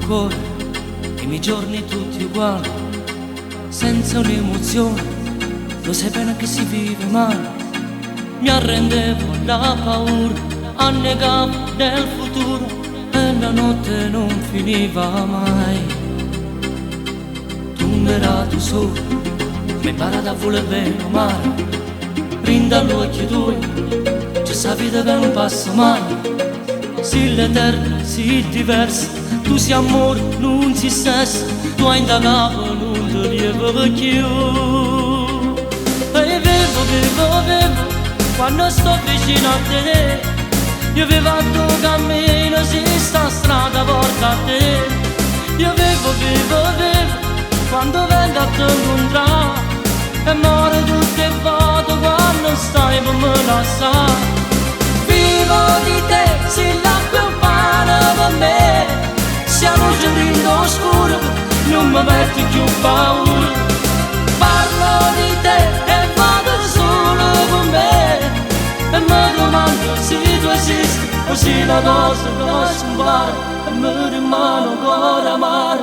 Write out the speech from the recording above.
ancora i miei giorni tutti uguali, senza un'emozione, lo sai bene che si vive male. Mi arrendevo alla paura, annegavo nel futuro e la notte non finiva mai. Tumberato solo, mi impara da voler bene o male, rinda all'occhio tuoi, c'è sa vita che non passa mai. Si l'eterna, si diversa, tu sei amore, non si stessa, tu hai indagato, non ti lievo più. E vivo, quando sto vicino a te, io vivo a tuo cammino, si sta strada porta a te. Io vivo, quando vengo a te incontrare, e muore tutte foto quando stai per me lasciare. Vivo di te, sei l'acqua e un pane per me, siamo giorni oscuro, non mi metti più paura. Parlo di te e vado solo con me, e mi domando se tu esisti o se la cosa che scompare e mi rimane ancora amare.